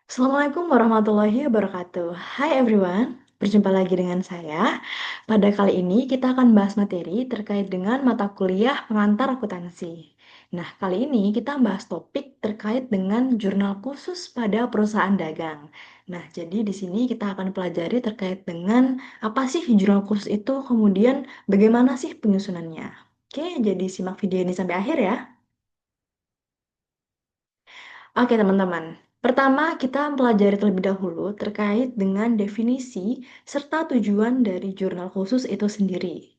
Assalamualaikum warahmatullahi wabarakatuh. Hai everyone, berjumpa lagi dengan saya. Pada kali ini kita akan bahas materi terkait dengan mata kuliah pengantar akuntansi. Nah, kali ini kita bahas topik terkait dengan jurnal khusus pada perusahaan dagang. Nah, jadi di sini kita akan pelajari terkait dengan apa sih jurnal khusus itu, kemudian bagaimana sih penyusunannya. Oke, jadi simak video ini sampai akhir ya. Oke teman-teman, pertama kita mempelajari terlebih dahulu terkait dengan definisi serta tujuan dari jurnal khusus itu sendiri.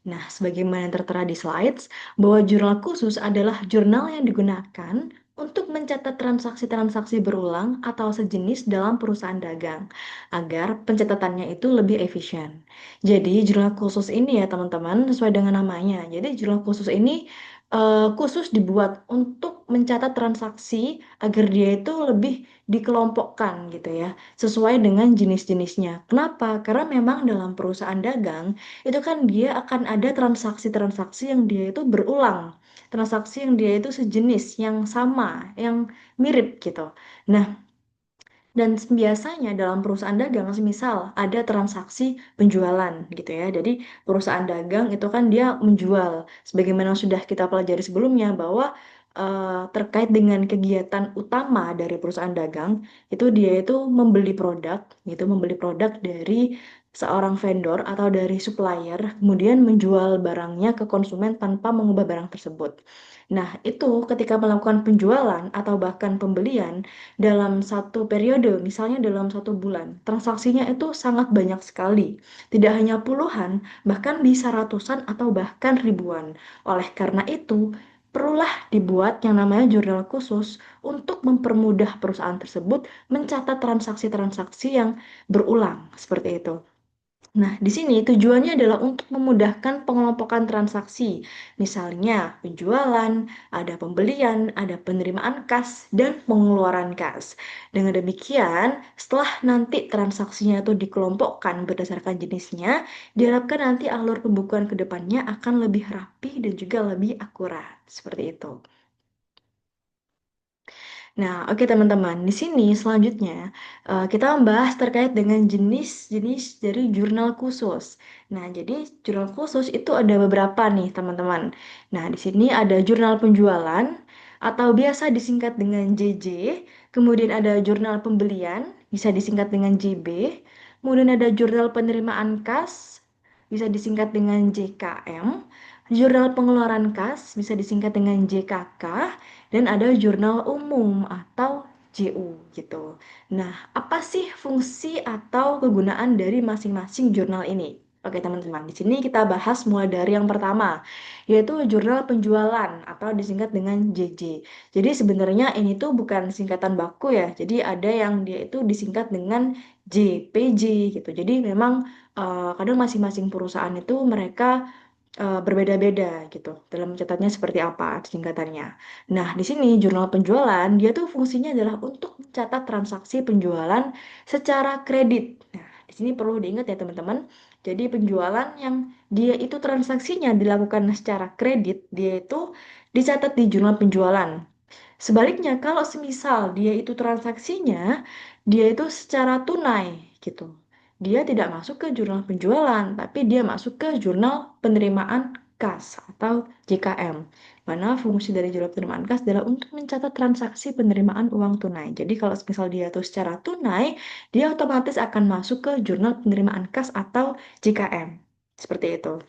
Nah, sebagaimana yang tertera di slides, bahwa jurnal khusus adalah jurnal yang digunakan untuk mencatat transaksi-transaksi berulang atau sejenis dalam perusahaan dagang, agar pencatatannya itu lebih efisien. Jadi, jurnal khusus ini ya teman-teman, sesuai dengan namanya. Jadi, jurnal khusus ini khusus dibuat untuk mencatat transaksi agar dia itu lebih dikelompokkan gitu ya, sesuai dengan jenis-jenisnya. Kenapa? Karena memang dalam perusahaan dagang itu kan dia akan ada transaksi-transaksi yang dia itu berulang, transaksi yang dia itu sejenis, yang sama, yang mirip gitu. Nah, dan biasanya dalam perusahaan dagang, misal ada transaksi penjualan gitu ya. Jadi perusahaan dagang itu kan dia menjual. Sebagaimana sudah kita pelajari sebelumnya bahwa terkait dengan kegiatan utama dari perusahaan dagang, itu dia itu membeli produk gitu, membeli produk dari seorang vendor atau dari supplier, kemudian menjual barangnya ke konsumen tanpa mengubah barang tersebut. Nah, itu ketika melakukan penjualan atau bahkan pembelian, dalam satu periode, misalnya dalam satu bulan, transaksinya itu sangat banyak sekali. Tidak hanya puluhan, bahkan bisa ratusan atau bahkan ribuan. Oleh karena itu, perlulah dibuat yang namanya jurnal khusus untuk mempermudah perusahaan tersebut mencatat transaksi-transaksi yang berulang, seperti itu. Nah, di sini tujuannya adalah untuk memudahkan pengelompokan transaksi. Misalnya, penjualan, ada pembelian, ada penerimaan kas, dan pengeluaran kas. Dengan demikian, setelah nanti transaksinya itu dikelompokkan berdasarkan jenisnya, diharapkan nanti alur pembukuan ke depannya akan lebih rapi dan juga lebih akurat. Seperti itu. Nah, oke teman-teman, di sini selanjutnya kita membahas terkait dengan jenis-jenis dari jurnal khusus. Nah, jadi jurnal khusus itu ada beberapa nih teman-teman. Nah, di sini ada jurnal penjualan atau biasa disingkat dengan JJ, kemudian ada jurnal pembelian, bisa disingkat dengan JB, kemudian ada jurnal penerimaan kas, bisa disingkat dengan JKM, jurnal pengeluaran kas, bisa disingkat dengan JKK, dan ada jurnal umum atau JU gitu. Nah, apa sih fungsi atau kegunaan dari masing-masing jurnal ini? Oke, teman-teman, di sini kita bahas mulai dari yang pertama, yaitu jurnal penjualan atau disingkat dengan JJ. Jadi sebenarnya ini tuh bukan singkatan baku ya. Jadi ada yang dia itu disingkat dengan JPJ gitu. Jadi memang kadang masing-masing perusahaan itu mereka berbeda-beda gitu dalam mencatatnya seperti apa singkatannya. Nah, di sini jurnal penjualan dia tuh fungsinya adalah untuk mencatat transaksi penjualan secara kredit. Nah, di sini perlu diingat ya teman-teman. Jadi penjualan yang dia itu transaksinya dilakukan secara kredit, dia itu dicatat di jurnal penjualan. Sebaliknya, kalau semisal dia itu transaksinya, dia itu secara tunai gitu. Dia tidak masuk ke jurnal penjualan, tapi dia masuk ke jurnal penerimaan kas atau JKM. Mana fungsi dari jurnal penerimaan kas adalah untuk mencatat transaksi penerimaan uang tunai. Jadi kalau misal dia itu secara tunai, dia otomatis akan masuk ke jurnal penerimaan kas atau JKM. Seperti itu.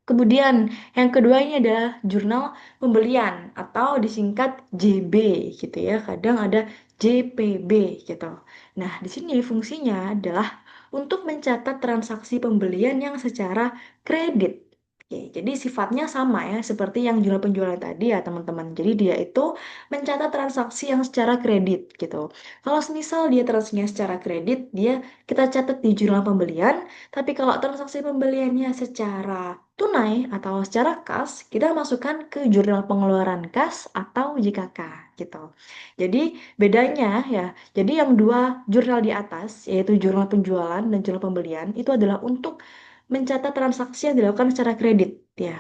Kemudian yang kedua ini adalah jurnal pembelian atau disingkat JB gitu ya. Kadang ada JPB gitu. Nah, di sini fungsinya adalah untuk mencatat transaksi pembelian yang secara kredit. Oke, jadi sifatnya sama ya seperti yang jurnal penjualan tadi ya teman-teman. Jadi dia itu mencatat transaksi yang secara kredit gitu. Kalau semisal dia transaksinya secara kredit, dia kita catat di jurnal pembelian. Tapi kalau transaksi pembeliannya secara tunai atau secara kas, kita masukkan ke jurnal pengeluaran kas atau JKK gitu. Jadi bedanya ya, jadi yang dua jurnal di atas, yaitu jurnal penjualan dan jurnal pembelian, itu adalah untuk mencatat transaksi yang dilakukan secara kredit ya,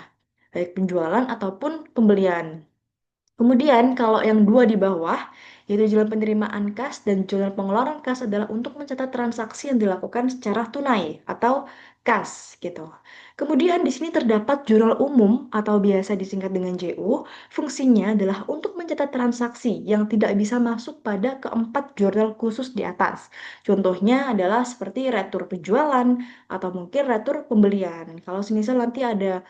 baik penjualan ataupun pembelian. Kemudian kalau yang dua di bawah, yaitu jurnal penerimaan kas dan jurnal pengeluaran kas adalah untuk mencatat transaksi yang dilakukan secara tunai atau kas gitu. Kemudian di sini terdapat jurnal umum atau biasa disingkat dengan JU. Fungsinya adalah untuk mencatat transaksi yang tidak bisa masuk pada keempat jurnal khusus di atas. Contohnya adalah seperti retur penjualan atau mungkin retur pembelian. Kalau semisal nanti ada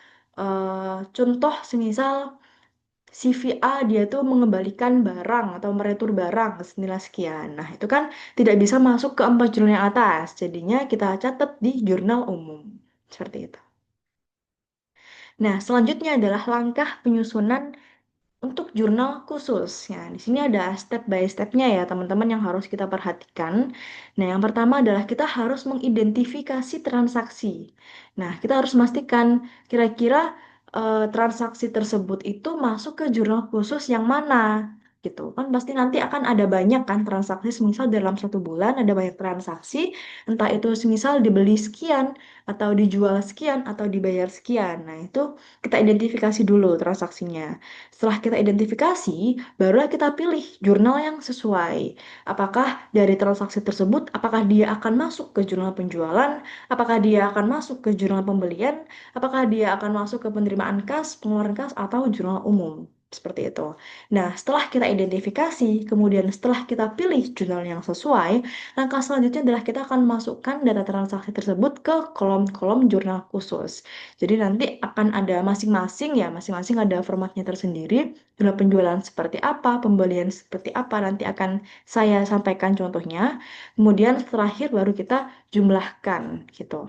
contoh semisal CVA dia tuh mengembalikan barang atau meretur barang senilai sekian. Nah, itu kan tidak bisa masuk ke empat jurnal yang atas. Jadinya kita catat di jurnal umum. Seperti itu. Nah, selanjutnya adalah langkah penyusunan untuk jurnal khusus. Ya, di sini ada step by stepnya ya, teman-teman yang harus kita perhatikan. Nah, yang pertama adalah kita harus mengidentifikasi transaksi. Nah, kita harus memastikan kira-kira transaksi tersebut itu masuk ke jurnal khusus yang mana. Gitu kan pasti nanti akan ada banyak kan transaksi semisal dalam satu bulan ada banyak transaksi entah itu semisal dibeli sekian atau dijual sekian atau dibayar sekian. Nah, itu kita identifikasi dulu transaksinya. Setelah kita identifikasi, barulah kita pilih jurnal yang sesuai. Apakah dari transaksi tersebut, apakah dia akan masuk ke jurnal penjualan, apakah dia akan masuk ke jurnal pembelian, apakah dia akan masuk ke penerimaan kas, pengeluaran kas, atau jurnal umum. Seperti itu. Nah, setelah kita identifikasi, kemudian setelah kita pilih jurnal yang sesuai, langkah selanjutnya adalah kita akan masukkan data transaksi tersebut ke kolom-kolom jurnal khusus. Jadi nanti akan ada masing-masing ya, masing-masing ada formatnya tersendiri. Jumlah penjualan seperti apa, pembelian seperti apa, nanti akan saya sampaikan contohnya. Kemudian terakhir baru kita jumlahkan gitu.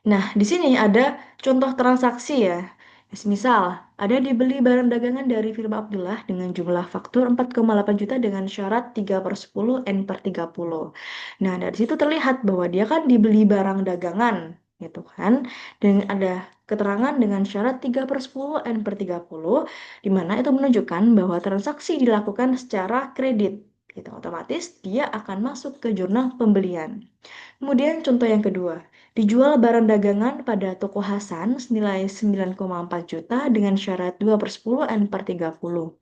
Nah, di sini ada contoh transaksi ya. Misal, ada dibeli barang dagangan dari firma Abdullah dengan jumlah faktur 4,8 juta dengan syarat 3 per 10 N per 30. Nah, dari situ terlihat bahwa dia kan dibeli barang dagangan, gitu kan. Dan ada keterangan dengan syarat 3 per 10 N per 30, di mana itu menunjukkan bahwa transaksi dilakukan secara kredit. Gitu, otomatis dia akan masuk ke jurnal pembelian. Kemudian contoh yang kedua, dijual barang dagangan pada toko Hasan senilai 9,4 juta dengan syarat 2 per 10 N per 30.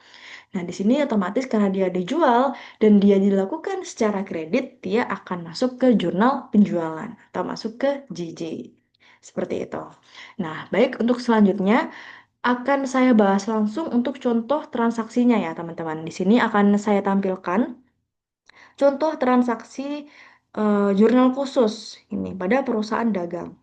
Nah, di sini otomatis karena dia dijual dan dia dilakukan secara kredit, dia akan masuk ke jurnal penjualan atau masuk ke JJ. Seperti itu. Nah, baik untuk selanjutnya akan saya bahas langsung untuk contoh transaksinya ya, teman-teman. Di sini akan saya tampilkan contoh transaksi jurnal khusus ini pada perusahaan dagang.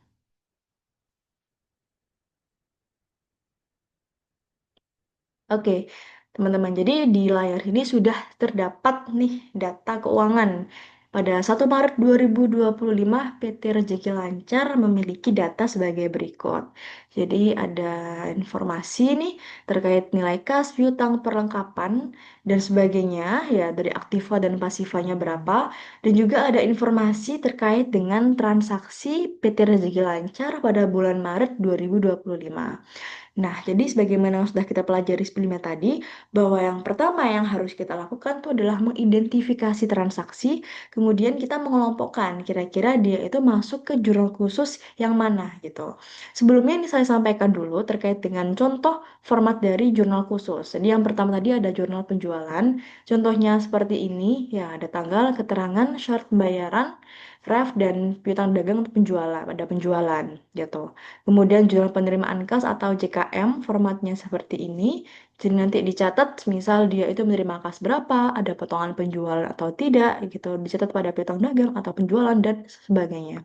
Oke, teman-teman. Jadi di layar ini sudah terdapat nih data keuangan. Pada 1 Maret 2025, PT Rezeki Lancar memiliki data sebagai berikut. Jadi ada informasi nih terkait nilai kas, piutang, perlengkapan, dan sebagainya, ya dari aktiva dan pasifanya berapa. Dan juga ada informasi terkait dengan transaksi PT Rezeki Lancar pada bulan Maret 2025. Nah, jadi sebagaimana yang sudah kita pelajari sebelumnya tadi, bahwa yang pertama yang harus kita lakukan itu adalah mengidentifikasi transaksi, kemudian kita mengelompokkan kira-kira dia itu masuk ke jurnal khusus yang mana gitu. Sebelumnya ini saya sampaikan dulu terkait dengan contoh format dari jurnal khusus. Jadi yang pertama tadi ada jurnal penjualan, contohnya seperti ini, ya ada tanggal, keterangan, syarat pembayaran, ref, dan piutang dagang untuk penjualan, pada penjualan gitu. Kemudian jurnal penerimaan kas atau JKM formatnya seperti ini. Jadi nanti dicatat misal dia itu menerima kas berapa, ada potongan penjualan atau tidak gitu, dicatat pada piutang dagang atau penjualan dan sebagainya.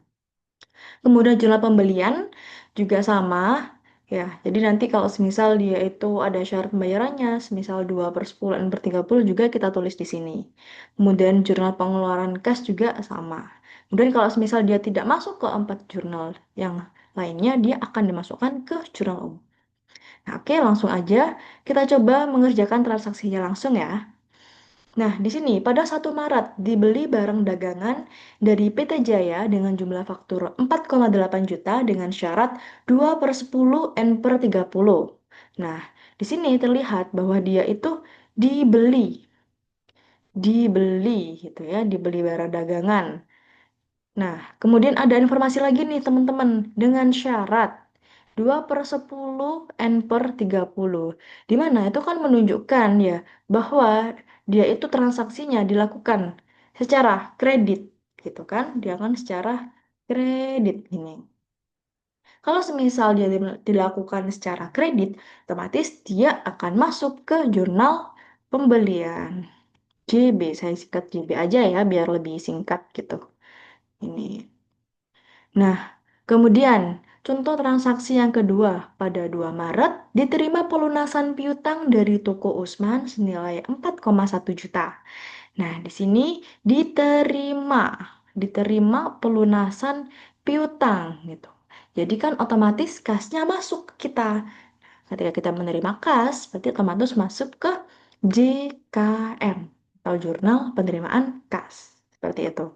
Kemudian jurnal pembelian juga sama ya. Jadi nanti kalau semisal dia itu ada syarat pembayarannya, semisal 2 per 10 dan per 30 juga kita tulis di sini. Kemudian jurnal pengeluaran kas juga sama. Kemudian kalau semisal dia tidak masuk ke empat jurnal yang lainnya, dia akan dimasukkan ke jurnal umum. Nah, oke, langsung aja kita coba mengerjakan transaksinya langsung ya. Nah, di sini pada 1 Maret dibeli barang dagangan dari PT Jaya dengan jumlah faktur 4,8 juta dengan syarat 2 per 10 N per 30. Nah, di sini terlihat bahwa dia itu dibeli, dibeli gitu ya, dibeli barang dagangan. Nah, kemudian ada informasi lagi nih teman-teman dengan syarat. 2/10 N/30. Di mana itu kan menunjukkan ya bahwa dia itu transaksinya dilakukan secara kredit gitu kan. Dia kan secara kredit ini. Kalau semisal dia dilakukan secara kredit, otomatis dia akan masuk ke jurnal pembelian. JB, saya singkat JB aja ya biar lebih singkat gitu. Ini. Nah, kemudian contoh transaksi yang kedua, pada 2 Maret diterima pelunasan piutang dari toko Usman senilai 4,1 juta. Nah, di sini diterima, diterima pelunasan piutang gitu. Jadi kan otomatis kasnya masuk ke kita. Ketika kita menerima kas, berarti otomatis masuk ke JKM atau Jurnal Penerimaan Kas. Seperti itu.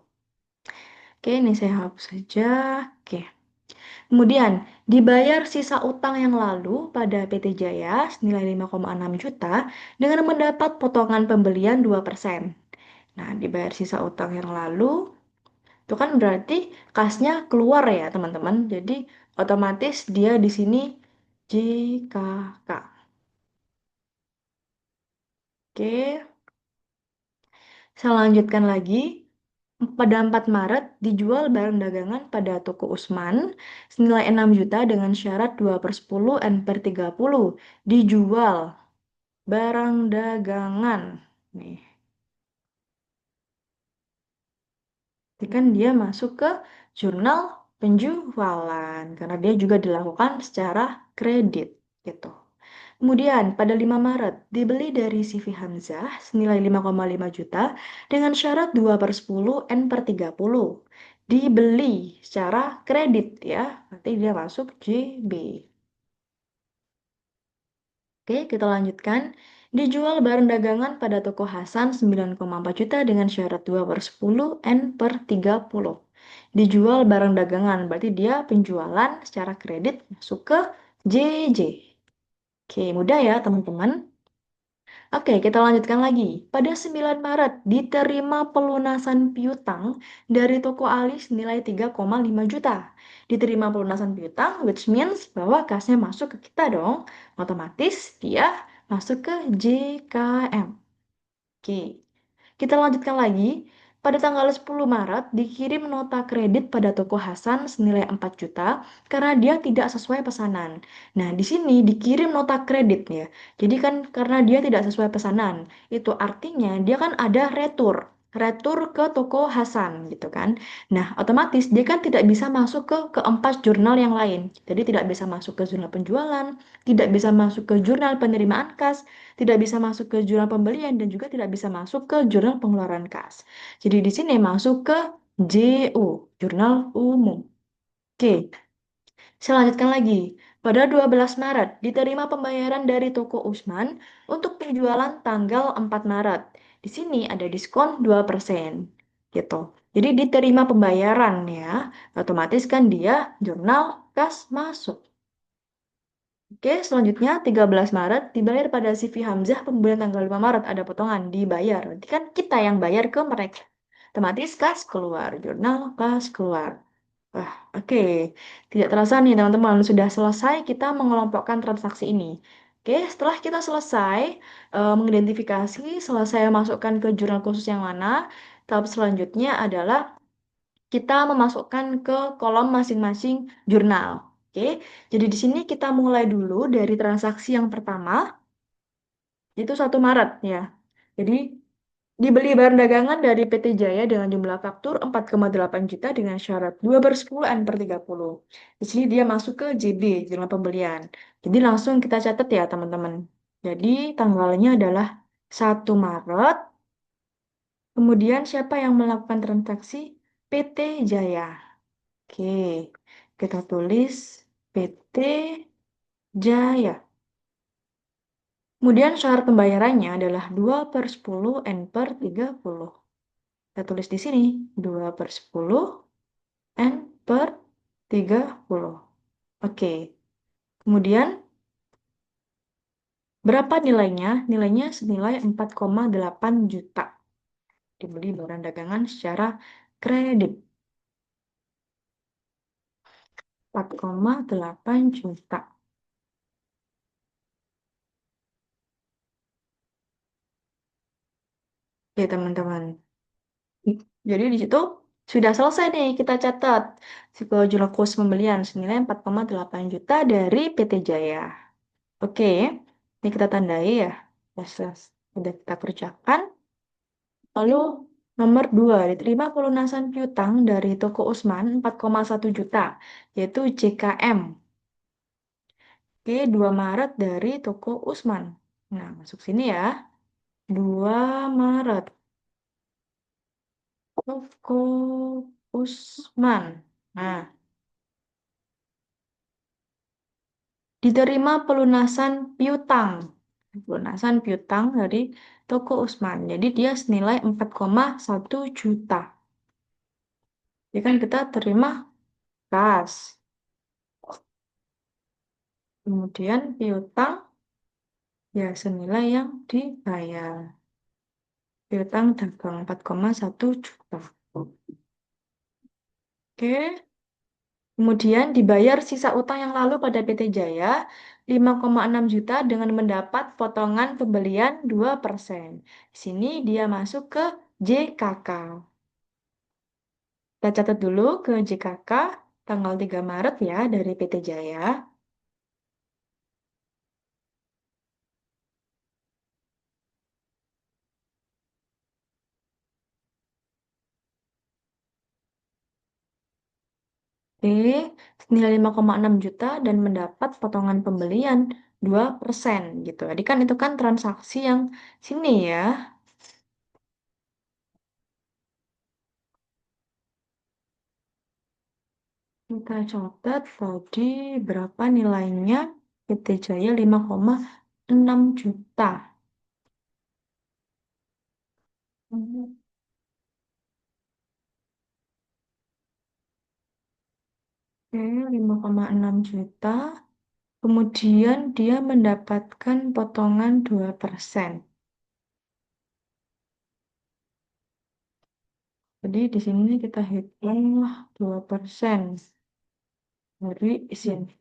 Oke, ini saya hapus saja. Oke. Kemudian, dibayar sisa utang yang lalu pada PT Jaya senilai 5,6 juta dengan mendapat potongan pembelian 2%. Nah, dibayar sisa utang yang lalu, itu kan berarti kasnya keluar ya, teman-teman. Jadi, otomatis dia di sini JKK. Oke, saya lanjutkan lagi. Pada 4 Maret, dijual barang dagangan pada toko Usman senilai 6 juta dengan syarat 2/10 N/30. Dijual barang dagangan. Nih, ini kan dia masuk ke jurnal penjualan karena dia juga dilakukan secara kredit gitu. Kemudian pada 5 Maret dibeli dari CV Hamzah senilai 5,5 juta dengan syarat 2/10 N/30. Dibeli secara kredit ya, nanti dia masuk JB. Oke, kita lanjutkan. Dijual barang dagangan pada toko Hasan 9,4 juta dengan syarat 2/10 N/30. Dijual barang dagangan, berarti dia penjualan secara kredit masuk ke JJ. Oke, mudah ya teman-teman. Oke, kita lanjutkan lagi. Pada 9 Maret, diterima pelunasan piutang dari toko alis nilai 3,5 juta. Diterima pelunasan piutang, which means bahwa kasnya masuk ke kita dong. Otomatis dia masuk ke JKM. Oke, kita lanjutkan lagi. Pada tanggal 10 Maret, dikirim nota kredit pada toko Hasan senilai 4 juta karena dia tidak sesuai pesanan. Nah, di sini dikirim nota kredit ya. Jadi kan karena dia tidak sesuai pesanan, itu artinya dia kan ada retur. Retur ke toko Hasan gitu kan. Nah, otomatis dia kan tidak bisa masuk ke keempat jurnal yang lain. Jadi tidak bisa masuk ke jurnal penjualan, tidak bisa masuk ke jurnal penerimaan kas, tidak bisa masuk ke jurnal pembelian dan juga tidak bisa masuk ke jurnal pengeluaran kas. Jadi di sini masuk ke JU, jurnal umum. Oke, saya lanjutkan lagi. Pada 12 Maret, diterima pembayaran dari toko Usman untuk penjualan tanggal 4 Maret. Di sini ada diskon 2%. Gitu. Jadi diterima pembayaran ya. Otomatis kan dia jurnal kas masuk. Oke, selanjutnya 13 Maret dibayar pada CV Hamzah pembelian tanggal 5 Maret ada potongan dibayar. Berarti kan kita yang bayar ke mereka. Otomatis kas keluar, jurnal kas keluar. Wah, oke. Tidak terasa nih teman-teman, sudah selesai kita mengelompokkan transaksi ini. Oke, setelah kita selesai mengidentifikasi, selesai masukkan ke jurnal khusus yang mana, tahap selanjutnya adalah kita memasukkan ke kolom masing-masing jurnal. Oke, jadi di sini kita mulai dulu dari transaksi yang pertama, itu 1 Maret ya. Jadi dibeli barang dagangan dari PT Jaya dengan jumlah faktur 4,8 juta dengan syarat 2/10 N/30. Di sini dia masuk ke JB, jurnal pembelian. Jadi langsung kita catat ya teman-teman. Jadi tanggalnya adalah 1 Maret. Kemudian siapa yang melakukan transaksi? PT Jaya. Oke, kita tulis PT Jaya. Kemudian syarat pembayarannya adalah 2/10 N/30. Kita tulis di sini 2/10 N/30. Oke, kemudian berapa nilainya? Nilainya senilai 4,8 juta. Dibeli barang dagangan secara kredit. 4,8 juta. Oke, teman-teman. Jadi di situ sudah selesai nih kita catat psikologi kurs pembelian senilai 4,8 juta dari PT Jaya. Oke, ini kita tandai ya. Sudah kita kerjakan. Lalu nomor 2, diterima pelunasan piutang dari toko Usman 4,1 juta, yaitu JKM. Oke, 2 Maret dari toko Usman. Nah, masuk sini ya. 2 Maret. Toko Usman. Nah, diterima pelunasan piutang. Pelunasan piutang dari toko Usman. Jadi dia senilai 4,1 juta. Jadi kan kita terima kas. Kemudian piutang ya senilai yang dibayar. Piutang dagang 4,1 juta. Oke. Kemudian dibayar sisa utang yang lalu pada PT Jaya 5,6 juta dengan mendapat potongan pembelian 2%. Di sini dia masuk ke JKK. Kita catat dulu ke JKK tanggal 3 Maret ya dari PT Jaya. Oke, senilai 5,6 juta dan mendapat potongan pembelian 2% gitu. Jadi kan itu kan transaksi yang sini ya. Kita catat tadi berapa nilainya PT Jaya 5,6 juta. Oke, 5,6 juta. Kemudian dia mendapatkan potongan 2%. Jadi di sini kita hitung 2% dari sini.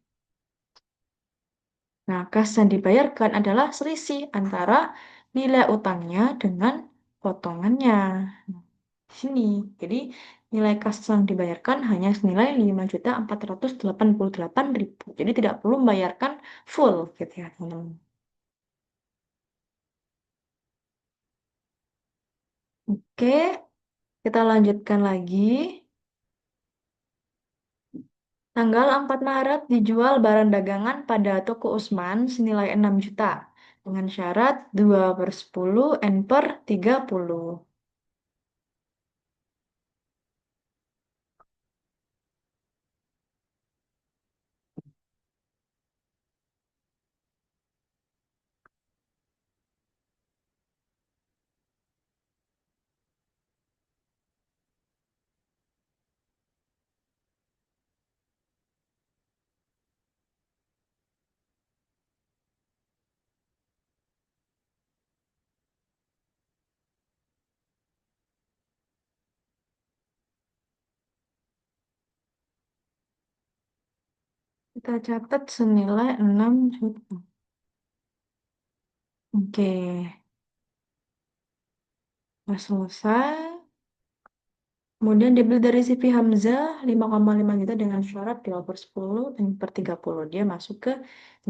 Nah, kas yang dibayarkan adalah selisih antara nilai utangnya dengan potongannya. Nah, di sini. Jadi, nilai kas yang dibayarkan hanya senilai 5.488.000. Jadi, tidak perlu membayarkan full gitu ya, teman-teman. Oke, kita lanjutkan lagi. Tanggal 4 Maret dijual barang dagangan pada toko Usman senilai 6 juta dengan syarat 2/10 N per 30. Kita catat senilai 6 juta. Oke, udah selesai. Kemudian dibeli dari CV Hamzah 5,5 juta dengan syarat 2/10 dan per 30. Dia masuk ke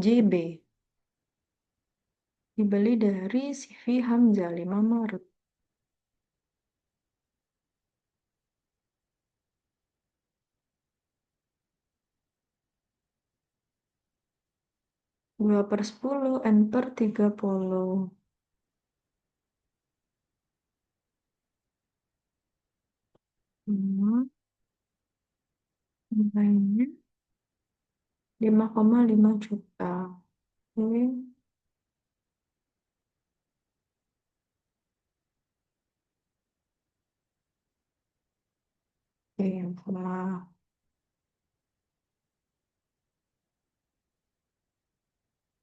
JB. Dibeli dari CV Hamzah 5 Maret. 2/10 N per 30. Hmm, nilainya 5,5 juta. Oke, oke, nah.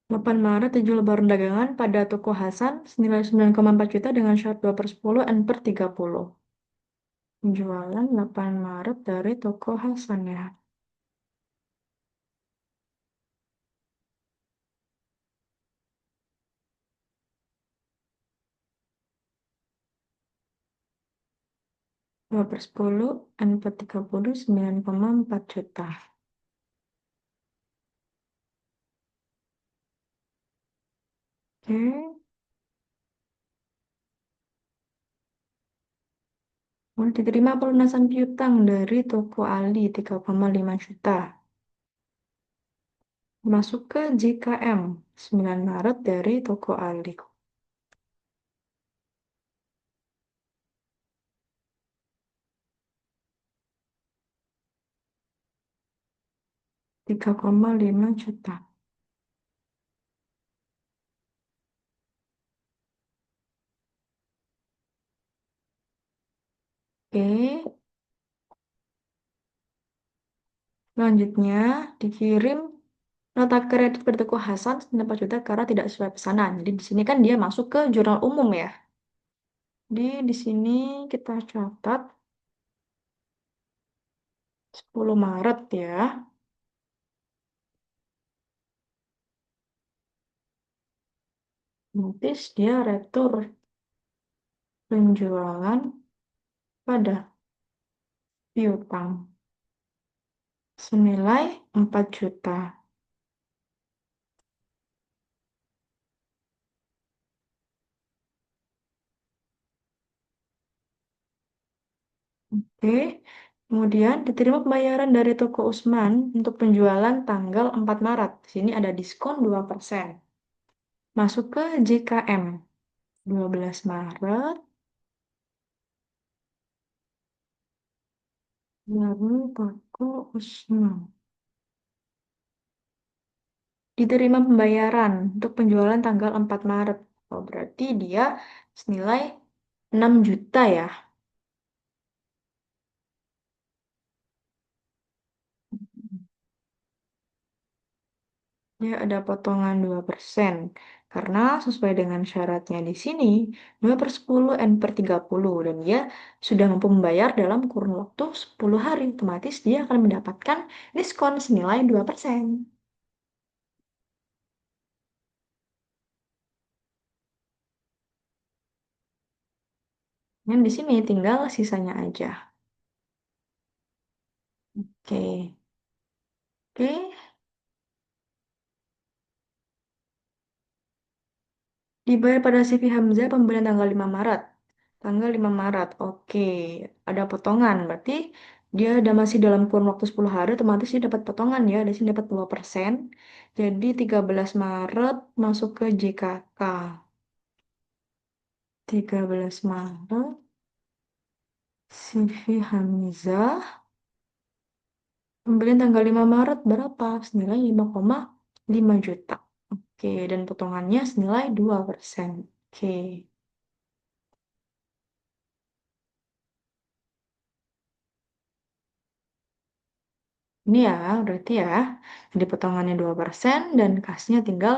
8 Maret dijual lebaran dagangan pada toko Hasan senilai 9,4 juta dengan syarat 2/10 N per 30. Penjualan 8 Maret dari toko Hasan ya. 2/10 N per 30 9,4 juta. Oke, mau diterima pelunasan piutang dari toko Ali 3,5 juta. Masuk ke JKM 9 Maret dari toko Ali 3,5 juta. Oke, selanjutnya dikirim nota kredit pada toko Hasan 4 juta karena tidak sesuai pesanan. Jadi di sini kan dia masuk ke jurnal umum ya. Di sini kita catat 10 Maret ya. Notis dia retur penjualan pada piutang senilai 4 juta. Oke. Kemudian diterima pembayaran dari toko Usman untuk penjualan tanggal 4 Maret. Di sini ada diskon 2%. Masuk ke JKM 12 Maret dari toko Usman. Diterima pembayaran untuk penjualan tanggal 4 Maret. Oh, berarti dia senilai 6 juta ya. Dia ada potongan 2%. Karena sesuai dengan syaratnya di sini, 2/10 N per 30. Dan dia sudah mampu membayar dalam kurun waktu 10 hari. Otomatis dia akan mendapatkan diskon senilai 2%. Dan di sini tinggal sisanya aja. Oke. Oke, dibayar pada CV Hamzah pembelian tanggal 5 Maret. Tanggal 5 Maret, oke. Ada potongan, berarti dia udah masih dalam kurun waktu 10 hari, otomatis dia dapat potongan ya. Di sini dapat 2%. Jadi 13 Maret masuk ke JKK. 13 Maret, CV Hamzah. Pembelian tanggal 5 Maret berapa? Senilai 5,5 juta. Oke, dan potongannya senilai 2%. Oke. Ini ya, berarti ya, jadi potongannya 2% dan kasnya tinggal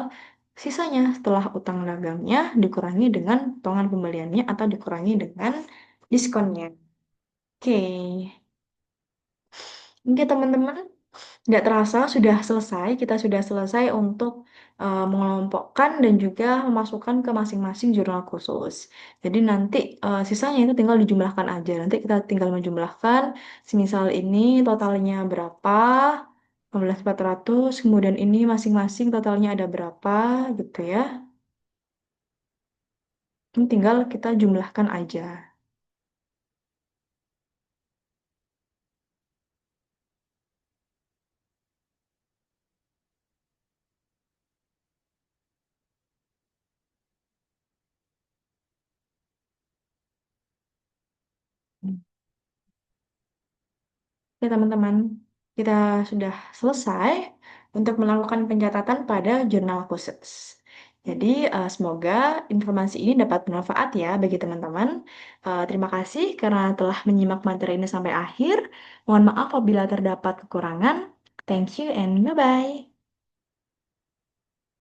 sisanya setelah utang dagangnya dikurangi dengan potongan pembeliannya atau dikurangi dengan diskonnya. Oke, Oke teman-teman, nggak terasa sudah selesai, kita sudah selesai untuk mengelompokkan dan juga memasukkan ke masing-masing jurnal khusus. Jadi nanti sisanya itu tinggal dijumlahkan aja. Nanti kita tinggal menjumlahkan, semisal ini totalnya berapa, 15.400, kemudian ini masing-masing totalnya ada berapa gitu ya. Ini tinggal kita jumlahkan aja. Oke, teman-teman, kita sudah selesai untuk melakukan pencatatan pada jurnal khusus. Jadi, semoga informasi ini dapat bermanfaat ya bagi teman-teman. Terima kasih karena telah menyimak materi ini sampai akhir. Mohon maaf apabila terdapat kekurangan. Thank you and bye-bye.